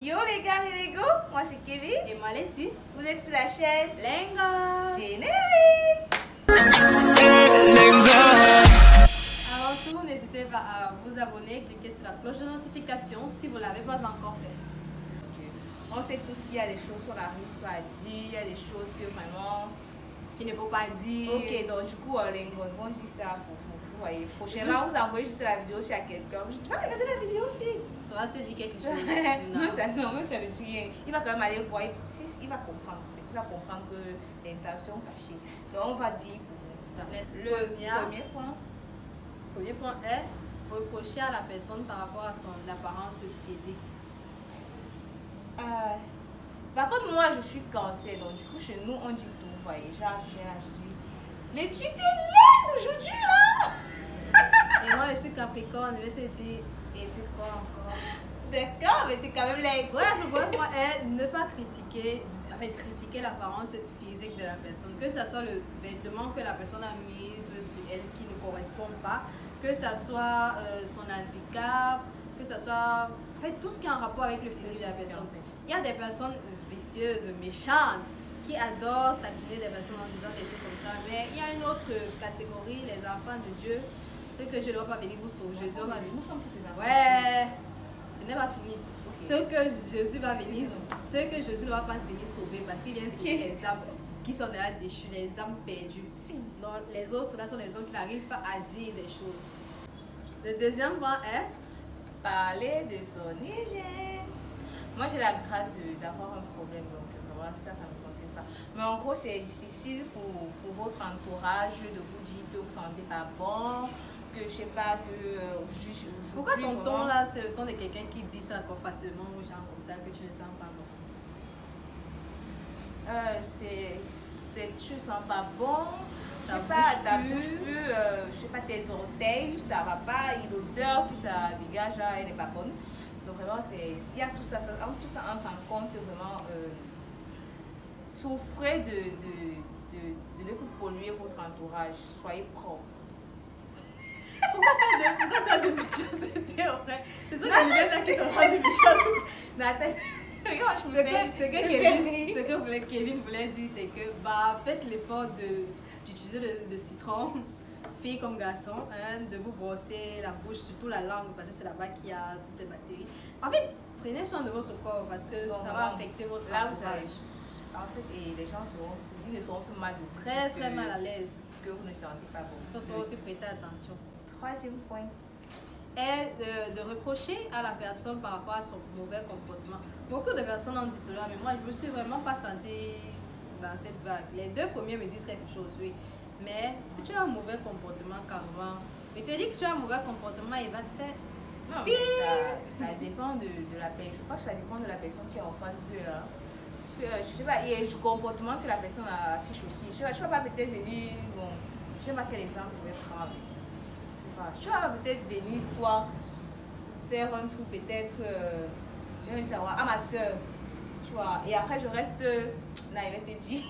Yo les gars et les go, moi c'est Kevin. Et moi Letty. Vous êtes sur la chaîne Lenga. Générique. Avant tout, n'hésitez pas à vous abonner, cliquer sur la cloche de notification si vous ne l'avez pas encore fait. On sait tous qu'il y a des choses qu'on n'arrive pas à dire, il y a des choses que vraiment... Qu'il ne faut pas dire. Ok, donc du coup, les gars vont dire ça pour vous. Voyez, prochainement, vous envoyez juste la vidéo chez quelqu'un. Je dis, va regarder la vidéo aussi. Ça va te dire quelque chose. Non, ça ne dit rien. Il va quand même aller voir, il va comprendre. Il va comprendre que l'intention cachée. Donc, on va dire pour vous. Premier point est reprocher à la personne par rapport à son apparence physique. Par contre, moi, je suis cancer. Donc, du coup, chez nous, on dit tout. Vous voyez, genre, je dis, mais tu t'es laide aujourd'hui, là. Et moi, je suis capricorne. Je vais te dire, et puis quoi encore? D'accord, mais t'es quand même laide. Bref, le premier point est ne pas critiquer l'apparence physique de la personne. Que ce soit le vêtement que la personne a mis sur elle qui ne correspond pas, que ce soit son handicap, que ce soit en fait, tout ce qui est en rapport avec le physique de la personne. Il y a des personnes vicieuses, méchantes, qui adorent taquiner des personnes en disant des trucs comme ça. Mais il y a une autre catégorie, les enfants de Dieu, ceux que je ne dois pas venir vous sauver. Jésus va venir. Nous sommes tous ces enfants. Ouais, je n'ai pas fini. Okay. Ceux que Jésus va venir, ceux que Jésus ne va pas venir sauver parce qu'il vient sauver les âmes qui sont déjà déchues, les âmes perdues. Donc les autres là sont des gens qui n'arrivent pas à dire des choses. Le deuxième point est parler de son hygiène. Moi j'ai la grâce d'avoir un problème, donc vraiment ça ne me concerne pas. Mais en gros c'est difficile pour votre entourage de vous dire que vous ne sentez pas bon, que je sais pas, que pourquoi ton ton là c'est le ton de quelqu'un qui dit ça encore facilement aux gens comme ça que tu ne sens pas bon? Tu ne sens pas bon, je sais pas, ta bouche plus, je sais pas, tes orteils, ça va pas, l'odeur que ça dégage là, elle n'est pas bonne. Donc vraiment, il y a tout ça entre en compte vraiment. Souffrez de ne plus polluer votre entourage, soyez propre. Pourquoi tu as de méchanceté en fait? C'est ça que je veux dire, c'est qu'on a de méchanceté. Ce que Kevin voulait dire, c'est que faites l'effort d'utiliser le citron, fille comme garçon, de vous brosser la bouche, surtout la langue, parce que c'est là-bas qu'il y a toutes ces bactéries. En fait, prenez soin de votre corps parce que ça va affecter votre entourage. En fait, et les gens ne seront plus mal de vous. Très mal à l'aise. Que vous ne sentez pas bon. Il faut aussi prêter attention. Troisième point est de reprocher à la personne par rapport à son mauvais comportement. Beaucoup de personnes ont dit cela, mais moi je ne me suis vraiment pas sentie dans cette vague. Les deux premiers me disent quelque chose, oui. Mais si tu as un mauvais comportement qu'avant, il te dit que tu as un mauvais comportement, il va te faire. Non, mais ça dépend de la personne. Je crois que ça dépend de la personne qui est en face d'eux. Hein. Je sais pas, il y a du comportement que la personne affiche aussi. Je sais pas peut-être, je dis, bon, je sais pas quel exemple je vais prendre. Je vais peut-être venir, toi, faire un truc peut-être, je vais savoir, à ma soeur, tu vois, et après je reste, là, il va te dire.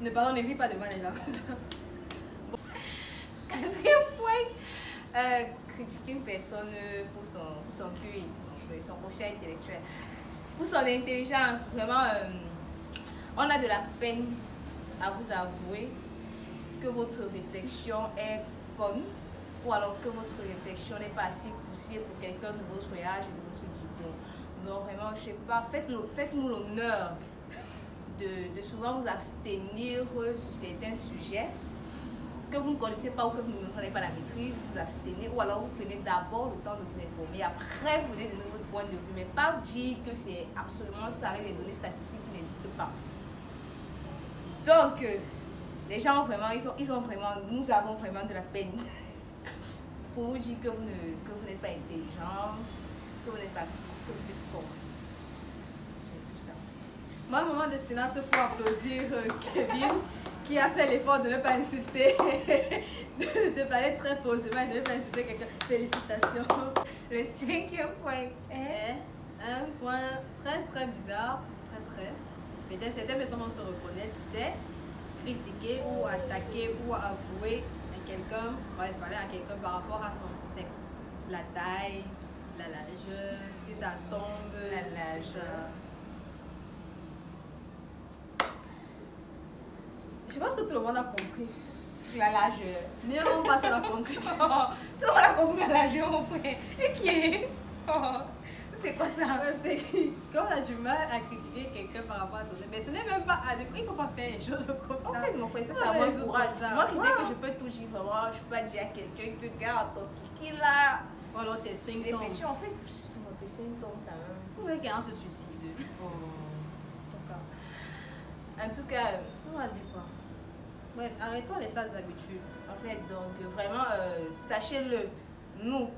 Ne parlons, ne vis pas devant les gens. Quatrième point, critiquer une personne pour son QI, donc son quotient intellectuel. Pour son intelligence, vraiment, on a de la peine à vous avouer que votre réflexion est conne ou alors que votre réflexion n'est pas assez poussée pour quelqu'un de votre âge et de votre diplôme. Donc vraiment, je sais pas, faites-nous l'honneur de souvent vous abstenir sur certains sujets que vous ne connaissez pas ou que vous ne prenez pas la maîtrise, vous abstenez ou alors vous prenez d'abord le temps de vous informer, après vous venez donner votre point de vue, mais pas dire que c'est absolument ça avec des données statistiques qui n'existent pas. Donc, les gens vraiment, nous avons vraiment de la peine pour vous dire que vous n'êtes pas intelligent, que vous êtes con. C'est tout ça. Moi, un moment de silence pour applaudir Kevin qui a fait l'effort de ne pas insulter, de parler très posément et de ne pas insulter quelqu'un. Félicitations. Le cinquième point est un point très bizarre, peut-être certaines personnes vont se reconnaître, c'est critiquer ou attaquer ou avouer à quelqu'un, parler à quelqu'un par rapport à son sexe, la taille, la largeur, si ça tombe, La largeur. si ça... Je pense que tout le monde a compris. La largeur. Mais on passe à la conclusion. Tout le monde a compris la largeur, mon frère. Et qui est? C'est quoi ça? C'est quand on a du mal à critiquer quelqu'un par rapport à son... Mais ce n'est même pas adéquat, il ne faut pas faire les choses comme ça. En fait, mon frère, ça, Faut c'est à faire mon les choses courage. comme ça. Moi qui sais que je peux tout dire, vraiment, je peux pas dire à quelqu'un que, regarde, ton kiki là. Ou alors tes 5 Les ans. petits, en fait, tes 5 ans quand même. Vous voulez quelqu'un se suicide. En tout cas, On va dire quoi? Bref, arrêtons les sales habitudes. en fait, donc vraiment, sachez-le, nous,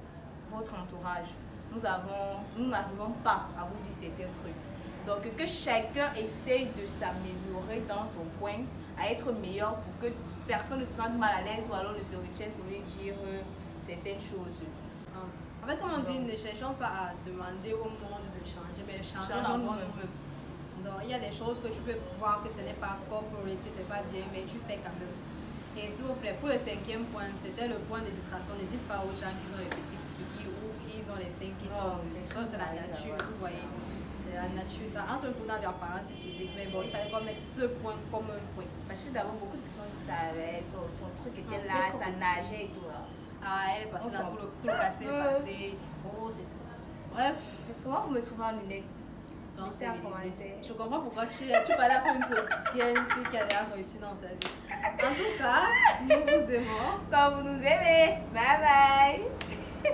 votre entourage, nous n'arrivons pas à vous dire certains trucs. Donc que chacun essaye de s'améliorer dans son coin, à être meilleur pour que personne ne se sente mal à l'aise ou alors ne se retienne pour lui dire certaines choses. En fait, comme on dit, ne cherchons pas à demander au monde de changer, mais changeons Changeons d'abord nous-mêmes. nous-mêmes. Donc, il y a des choses que tu peux voir que ce n'est pas corporate, que ce n'est pas bien, mais tu fais quand même. Et s'il vous plaît, pour le 5e point, c'était le point de distraction. Ne dites pas aux gens qu'ils ont les petits kiki ou qu'ils ont les 5 qui tombent. Ça, c'est la nature, vous voyez. C'est la nature. Ça entre un peu dans l'apparence physique, mais bon, il fallait qu'on mette ce point comme un point. Parce que d'abord, beaucoup de personnes savaient, son truc était Non, là, c'était trop ça petit. nageait et tout. Là. Ah, elle est passée On dans s'en tout le passé. Oh, c'est ça. Bref. Comment vous me trouvez en lunettes? Laissez un commentaire. Je comprends pourquoi tu parlais comme une politicienne, une fille qui a déjà réussi dans sa vie. En tout cas, nous vous aimons. Quand vous nous aimez. Bye bye.